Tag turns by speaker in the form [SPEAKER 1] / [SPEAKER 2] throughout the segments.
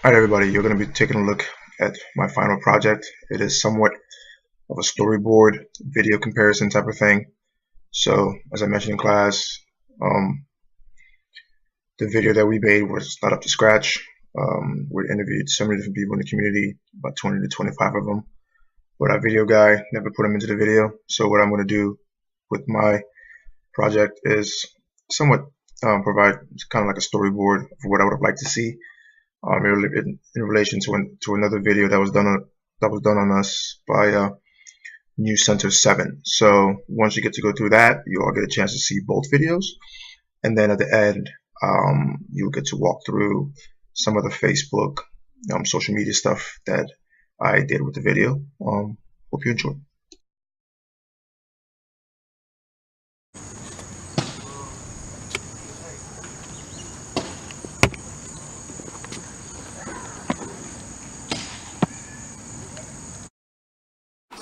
[SPEAKER 1] Alright everybody, you're going to be taking a look at my final project. It is somewhat of a storyboard, video comparison type of thing. So, as I mentioned in class, the video that we made was not up to scratch. We interviewed so many different people in the community, about 20 to 25 of them. But our video guy never put them into the video. So what I'm going to do with my project is somewhat provide kind of like a storyboard of what I would have liked to see. In relation to another video that was done on us by New Center 7. So once you get to go through that, you all get a chance to see both videos, and then at the end, you'll get to walk through some of the Facebook, social media stuff that I did with the video. Hope you enjoy.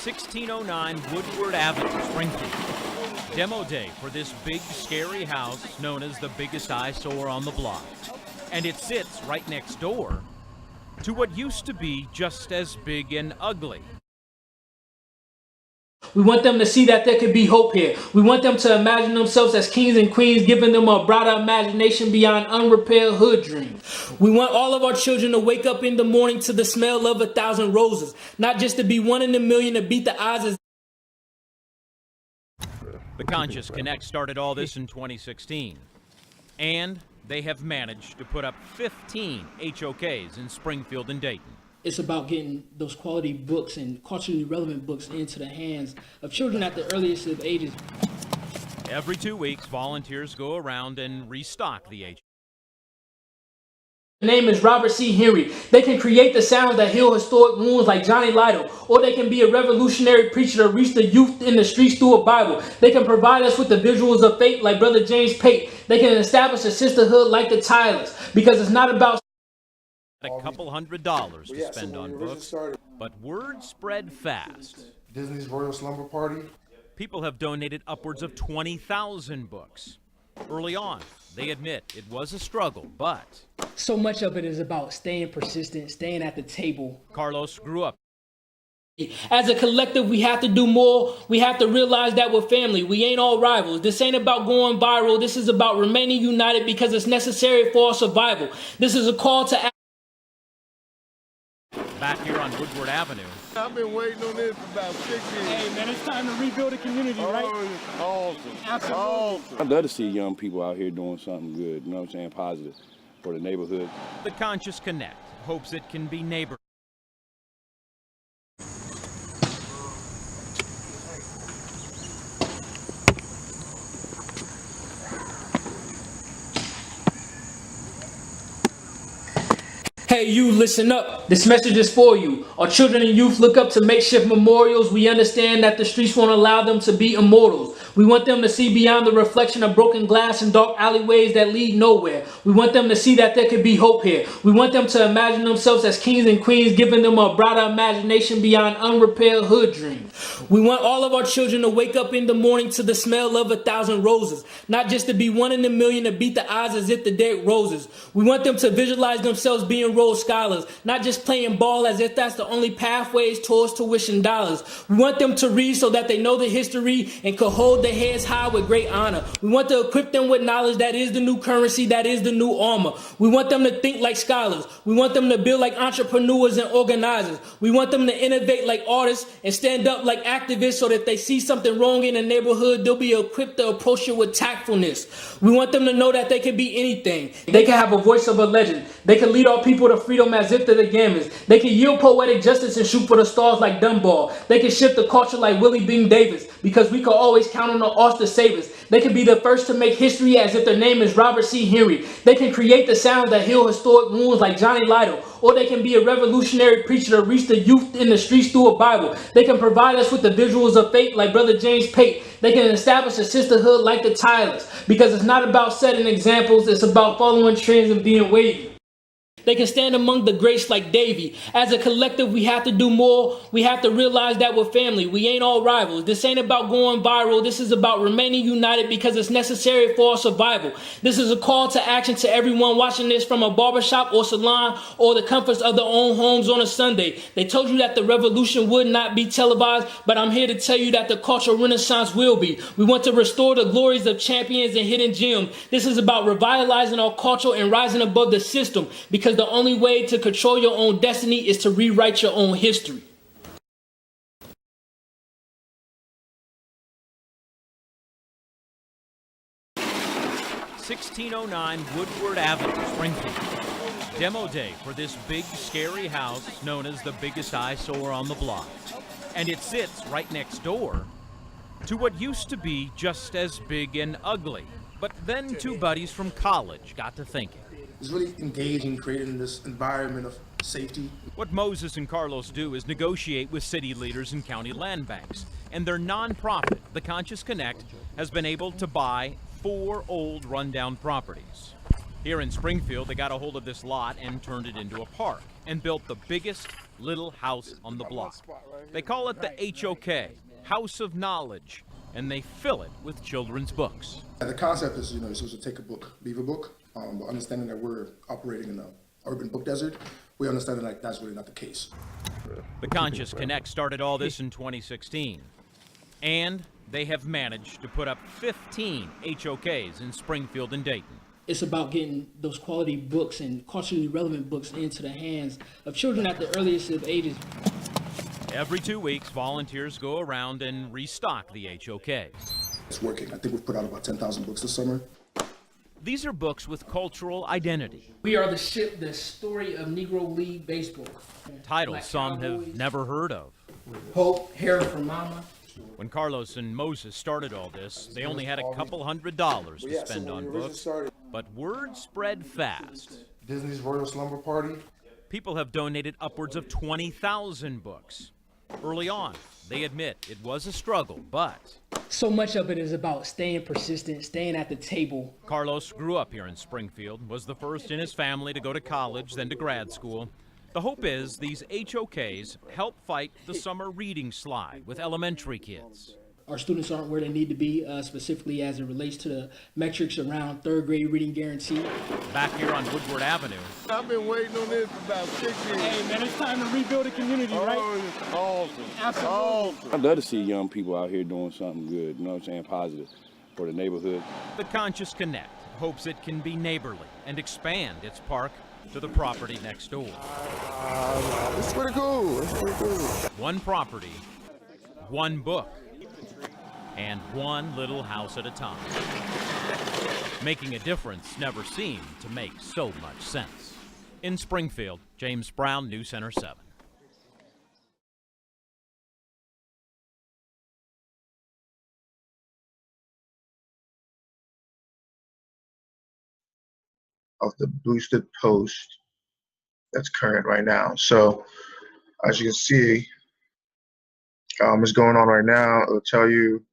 [SPEAKER 2] 1609 Woodward Avenue, Springfield. Demo day for this big, scary house known as the biggest eyesore on the block. And it sits right next door to what used to be just as big and ugly.
[SPEAKER 3] We want them to see that there could be hope here. We want them to imagine themselves as kings and queens, giving them a broader imagination beyond unrepaired hood dreams. We want all of our children to wake up in the morning to the smell of 1,000 roses, not just to be one in a million to beat the odds.
[SPEAKER 2] The Conscious Connect started all this in 2016, and they have managed to put up 15 HOKs in Springfield and Dayton.
[SPEAKER 3] It's about getting those quality books and culturally relevant books into the hands of children at the earliest of ages.
[SPEAKER 2] Every 2 weeks, volunteers go around and restock the HOK.
[SPEAKER 3] The name is Robert C. Henry. They can create the sounds that heal historic wounds like Johnny Lytle, or they can be a revolutionary preacher to reach the youth in the streets through a Bible. They can provide us with the visuals of faith like Brother James Pate. They can establish a sisterhood like the Tylers, because it's not about
[SPEAKER 2] a couple $100 to spend on books, but word spread fast.
[SPEAKER 4] Disney's Royal Slumber Party.
[SPEAKER 2] People have donated upwards of 20,000 books. Early on, they admit it was a struggle, but
[SPEAKER 3] so much of it is about staying persistent, staying at the table.
[SPEAKER 2] Carlos grew up.
[SPEAKER 3] As a collective, we have to do more. We have to realize that we're family. We ain't all rivals. This ain't about going viral. This is about remaining united because it's necessary for our survival. This is a call to action.
[SPEAKER 2] Back here on Woodward Avenue.
[SPEAKER 5] I've been waiting on this for about 6 years.
[SPEAKER 3] Hey, man, it's time to rebuild the community, right?
[SPEAKER 5] Awesome.
[SPEAKER 3] Absolutely.
[SPEAKER 5] Awesome.
[SPEAKER 6] I'd love to see young people out here doing something good, you know what I'm saying, positive for the neighborhood.
[SPEAKER 2] The Conscious Connect hopes it can be neighbor.
[SPEAKER 3] Hey, you, listen up. This message is for you. Our children and youth look up to makeshift memorials. We understand that the streets won't allow them to be immortals. We want them to see beyond the reflection of broken glass and dark alleyways that lead nowhere. We want them to see that there could be hope here. We want them to imagine themselves as kings and queens, giving them a broader imagination beyond unrepaired hood dreams. We want all of our children to wake up in the morning to the smell of 1,000 roses, not just to be one in a million to beat the odds as if the dead roses. We want them to visualize themselves being Rhodes Scholars, not just playing ball as if that's the only pathways towards tuition dollars. We want them to read so that they know the history and could hold their heads high with great honor. We want to equip them with knowledge that is the new currency, that is the new armor. We want them to think like scholars. We want them to build like entrepreneurs and organizers. We want them to innovate like artists and stand up like activists so that if they see something wrong in the neighborhood, they'll be equipped to approach it with tactfulness. We want them to know that they can be anything. They can have a voice of a legend. They can lead our people to freedom as if they're the gamins. They can yield poetic justice and shoot for the stars like Dunbar. They can shift the culture like Willie Bean Davis, because we can always count on the arts to save us. They can be the first to make history as if their name is Robert C. Henry. They can create the sounds that heal historic wounds like Johnny Lytle, or they can be a revolutionary preacher to reach the youth in the streets through a Bible. They can provide us with the visuals of faith like Brother James Pate. They can establish a sisterhood like the Tylers, because it's not about setting examples, it's about following trends and being wavy. They can stand among the greats like Davy. As a collective, we have to do more. We have to realize that we're family. We ain't all rivals. This ain't about going viral. This is about remaining united because it's necessary for our survival. This is a call to action to everyone watching this from a barbershop or salon or the comforts of their own homes on a Sunday. They told you that the revolution would not be televised, but I'm here to tell you that the cultural renaissance will be. We want to restore the glories of champions and hidden gems. This is about revitalizing our culture and rising above the system, because the only way to control your own destiny is to rewrite your own history.
[SPEAKER 2] (1609) Woodward Avenue, Springfield. Demo day for this big, scary house known as the biggest eyesore on the block. And it sits right next door to what used to be just as big and ugly. But then two buddies from college got to thinking.
[SPEAKER 4] It's really engaging, creating this environment of safety.
[SPEAKER 2] What Moses and Carlos do is negotiate with city leaders and county land banks. And their nonprofit, The Conscious Connect, has been able to buy 4 old rundown properties. Here in Springfield, they got a hold of this lot and turned it into a park and built the biggest little house on the block. They call it the HOK, House of Knowledge, and they fill it with children's books.
[SPEAKER 4] The concept is, you're supposed to take a book, leave a book, but understanding that we're operating in an urban book desert, we understand that that's really not the case.
[SPEAKER 2] The Conscious Connect started all this in 2016, and they have managed to put up 15 HOKs in Springfield and Dayton.
[SPEAKER 3] It's about getting those quality books and culturally relevant books into the hands of children at the earliest of ages.
[SPEAKER 2] Every 2 weeks, volunteers go around and restock the HOKs.
[SPEAKER 4] It's working. I think we've put out about 10,000 books this summer.
[SPEAKER 2] These are books with cultural identity.
[SPEAKER 3] We are the ship, the story of Negro League baseball.
[SPEAKER 2] Titles
[SPEAKER 3] Like
[SPEAKER 2] some
[SPEAKER 3] Cowboys,
[SPEAKER 2] have never heard of.
[SPEAKER 3] Hope, Hair for Mama.
[SPEAKER 2] When Carlos and Moses started all this, they only had a couple $100s to spend on books. But word spread fast.
[SPEAKER 4] Disney's Royal Slumber Party.
[SPEAKER 2] People have donated upwards of 20,000 books. Early on, they admit it was a struggle, but
[SPEAKER 3] So much of it is about staying persistent, staying at the table.
[SPEAKER 2] Carlos grew up here in Springfield, was the first in his family to go to college, then to grad school. The hope is these HOKs help fight the summer reading slide with elementary kids.
[SPEAKER 3] Our students aren't where they need to be, specifically as it relates to the metrics around third grade reading guarantee.
[SPEAKER 2] Back here on Woodward Avenue,
[SPEAKER 5] I've been waiting on this for about 6 years.
[SPEAKER 3] Hey man, it's time to rebuild the community, right?
[SPEAKER 5] Oh, it's awesome.
[SPEAKER 3] Absolutely.
[SPEAKER 5] Awesome.
[SPEAKER 6] I'd love to see young people out here doing something good, you know what I'm saying, positive for the neighborhood.
[SPEAKER 2] The Conscious Connect hopes it can be neighborly and expand its park to the property next door.
[SPEAKER 5] It's pretty cool. It's pretty cool.
[SPEAKER 2] One property, one book, and one little house at a time. Making a difference never seemed to make so much sense. In Springfield, James Brown, News Center 7.
[SPEAKER 1] Of the boosted post that's current right now. So as you can see, what's going on right now, it'll tell you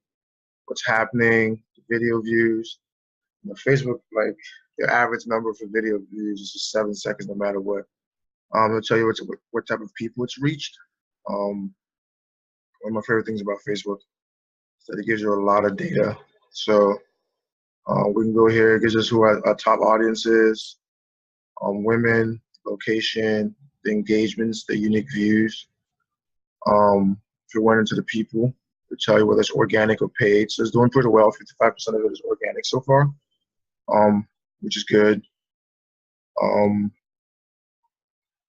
[SPEAKER 1] what's happening, video views. Facebook, like the average number for video views is just 7 seconds no matter what. It'll tell you what type of people it's reached. One of my favorite things about Facebook is that it gives you a lot of data. So we can go here, it gives us who our top audience is, women, location, the engagements, the unique views. If you went into the people, it'll tell you whether it's organic or paid. So it's doing pretty well. 55% of it is organic so far, which is good.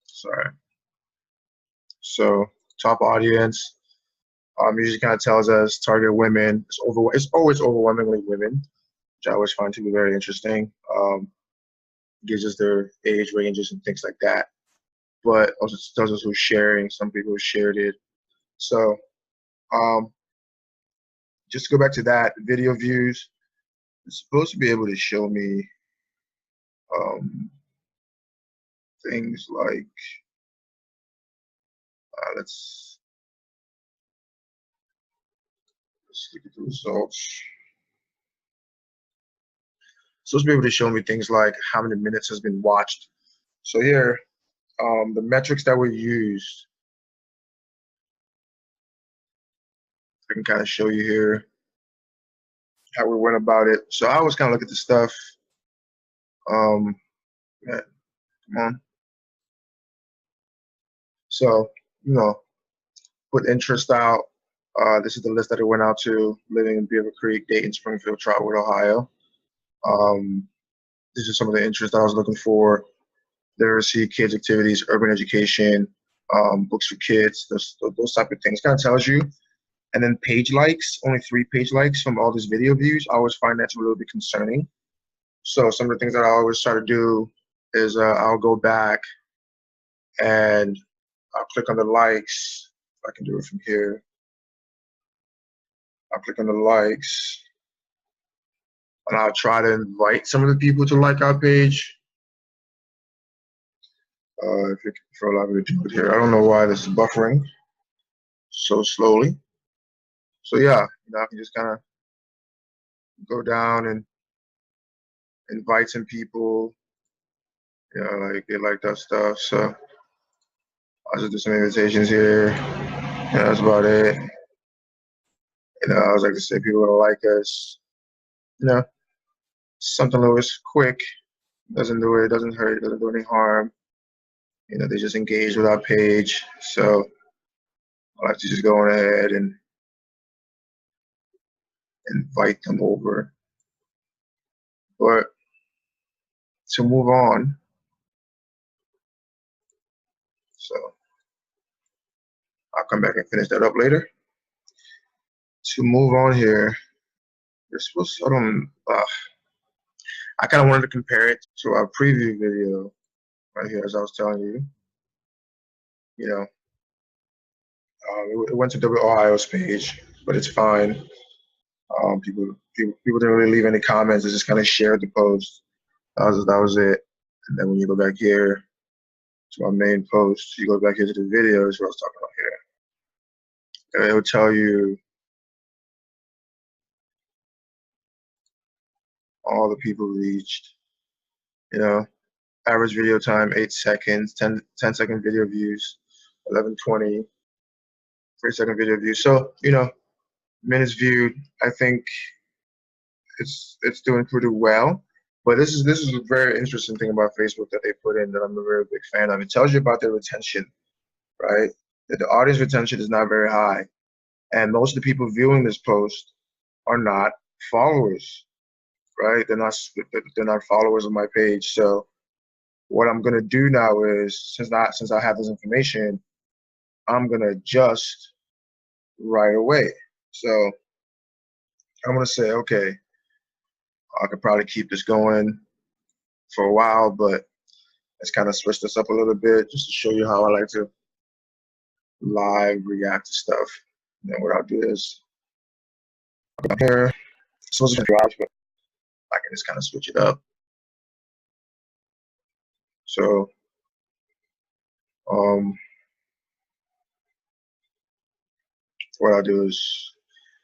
[SPEAKER 1] Sorry. So top audience, usually kind of tells us target women. It's always overwhelmingly women, which I always find to be very interesting. Gives us their age ranges and things like that. But also tells us who's sharing. Some people have shared it. So just to go back to that, video views, it's supposed to be able to show me things like, let's look at the results. It's supposed to be able to show me things like how many minutes has been watched So here, the metrics that were used, I can kind of show you here how we went about it. So I always kind of look at the stuff. Yeah, come on. So, put interest out. This is the list that it went out to: living in Beaver Creek, Dayton, Springfield, Trotwood, Ohio. This is some of the interest that I was looking for. Literacy, kids activities, urban education, books for kids, those type of things. Kind of tells you. And then page likes, only 3 page likes from all these video views. I always find that's a little bit concerning. So some of the things that I always try to do is I'll go back and I'll click on the likes. If I can do it from here. I'll click on the likes and I'll try to invite some of the people to like our page. If you're allowed me to do it here. I don't know why this is buffering so slowly. So yeah, I can just kind of go down and invite some people. Like they like that stuff. So I'll just do some invitations here. That's about it. I always like to say people will like us. Something that was quick, doesn't hurt, doesn't do any harm. They just engage with our page. So I like to just go on ahead and invite them over. But to move on, so I'll come back and finish that up later. To move on here, I kind of wanted to compare it to our preview video right here, as I was telling you. It went to Ohio's page, but it's fine. People didn't really leave any comments. They just kind of shared the post. That was it. And then when you go back here to my main post, you go back here to the videos, what I was talking about here. And it will tell you all the people reached. Average video time 8 seconds, 10-second video views, 1120, 3-second video views. So minutes viewed, I think it's doing pretty well. But this is a very interesting thing about Facebook that they put in that I'm a very big fan of. It tells you about their retention, right? That the audience retention is not very high, and most of the people viewing this post are not followers, right? They're not followers of my page. So what I'm gonna do now is, since I have this information, I'm gonna adjust right away. So I'm gonna say, okay, I could probably keep this going for a while, but let's kind of switch this up a little bit just to show you how I like to live react to stuff. And then what I'll do is I'll go here. It's supposed to be drops, but I can just kind of switch it up. So what I'll do is,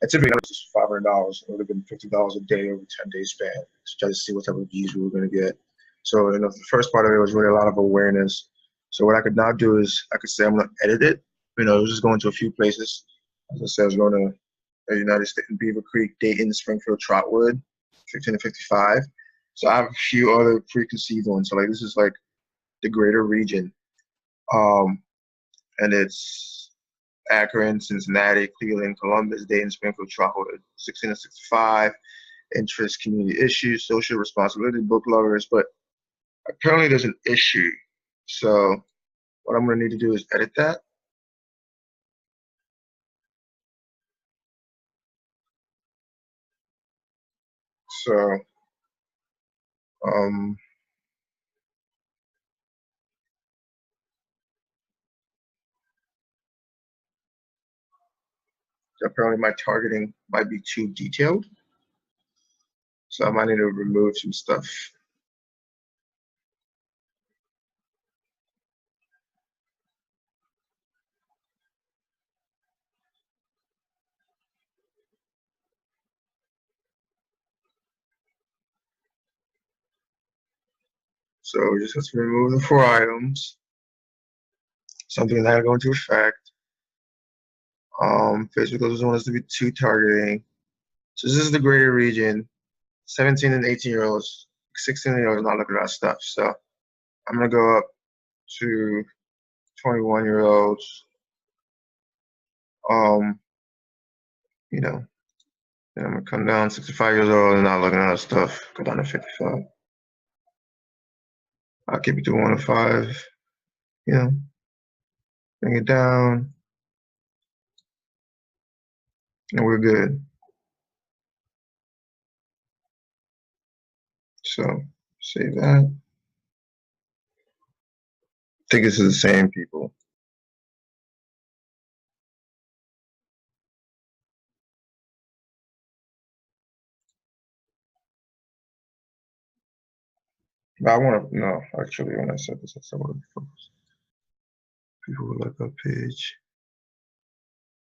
[SPEAKER 1] I typically just $500. It would have been $50 a day over 10-day span to try to see what type of views we were going to get. So the first part of it was really a lot of awareness. So what I could now do is I could say I'm going to edit it. It was just going to a few places. As I said, I was going to the United States, Beaver Creek, Dayton, Springfield, Trotwood, 15 to 55. So I have a few other preconceived ones. So this is like the greater region. And it's Akron, Cincinnati, Cleveland, Columbus, Dayton, Springfield, Trotwood, 16 to 65. Interest, community issues, social responsibility, book lovers. But apparently there's an issue. So what I'm going to need to do is edit that. So apparently my targeting might be too detailed. So I might need to remove some stuff. So we just have to remove the 4 items. Something that will go into effect. Facebook doesn't want us to be too targeting. So this is the greater region. 17 and 18-year-olds, 16-year-olds not looking at that stuff. So I'm gonna go up to 21-year-olds. You know, and I'm gonna come down 65 years old and not looking at that stuff. Go down to 55. I'll keep it to 1 to 5. You know, bring it down, and we're good. So save that. I think this is the same people. But I want to, no, actually, when I said this, I said what people will like our page.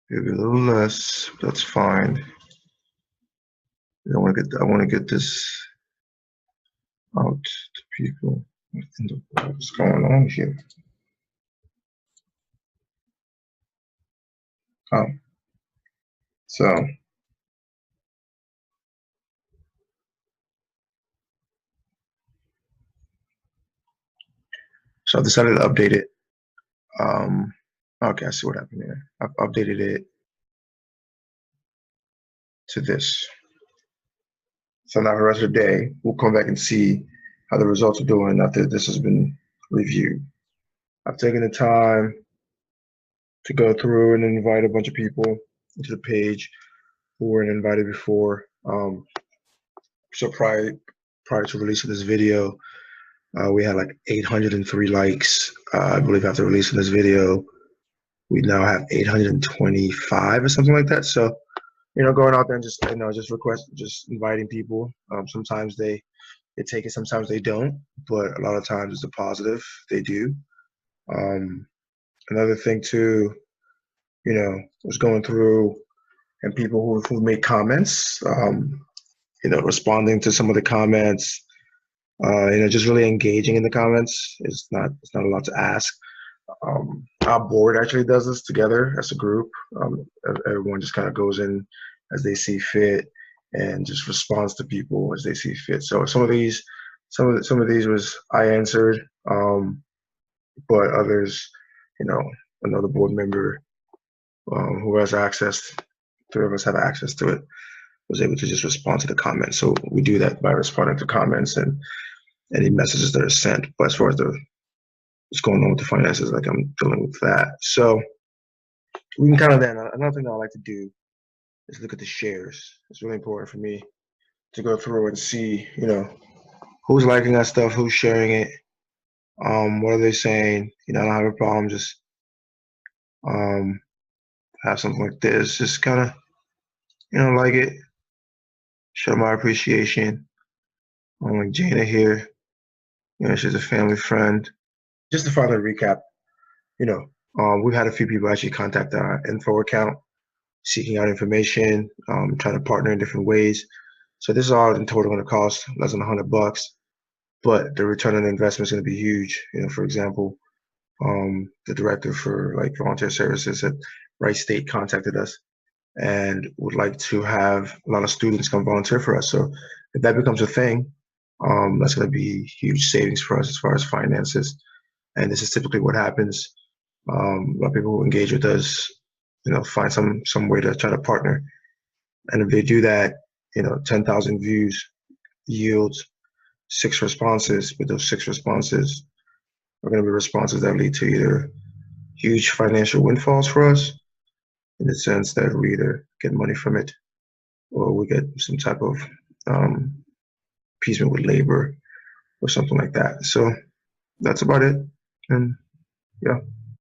[SPEAKER 1] Maybe a little less, but that's fine. I want to get this out to people. What's going on here? So I decided to update it. Okay, I see what happened there. I've updated it to this. So now for the rest of the day, we'll come back and see how the results are doing after this has been reviewed. I've taken the time to go through and invite a bunch of people into the page who weren't invited before. So prior to releasing this video, we had like 803 likes. I believe after releasing this video, we now have 825 or something like that. So, going out there and just inviting people. Sometimes they take it, sometimes they don't, but a lot of times it's a positive. They do. Another thing too, was going through and people who made comments, responding to some of the comments, just really engaging in the comments. It's not a lot to ask. Our board actually does this together as a group. Everyone just kind of goes in as they see fit and just responds to people as they see fit. So some of these was I answered, but others, another board member who has access, 3 of us have access to it, was able to just respond to the comments. So we do that by responding to comments and any messages that are sent. But as far as what's going on with the finances, like I'm dealing with that. So we can kind of then, another thing that I like to do is look at the shares. It's really important for me to go through and see, who's liking that stuff, who's sharing it, what are they saying. I don't have a problem just have something like this, just kind of, like it, show my appreciation. Like Jana here, she's a family friend. Just to further recap, we've had a few people actually contact our info account, seeking out information, trying to partner in different ways. So this is all in total going to cost less than $100, but the return on investment is going to be huge. For example, the director for volunteer services at Wright State contacted us and would like to have a lot of students come volunteer for us. So if that becomes a thing, that's going to be huge savings for us as far as finances. And this is typically what happens. A lot of people who engage with us, find some way to try to partner. And if they do that, 10,000 views yields 6 responses. But those 6 responses are going to be responses that lead to either huge financial windfalls for us, in the sense that we either get money from it or we get some type of appeasement with labor or something like that. So that's about it. And yeah.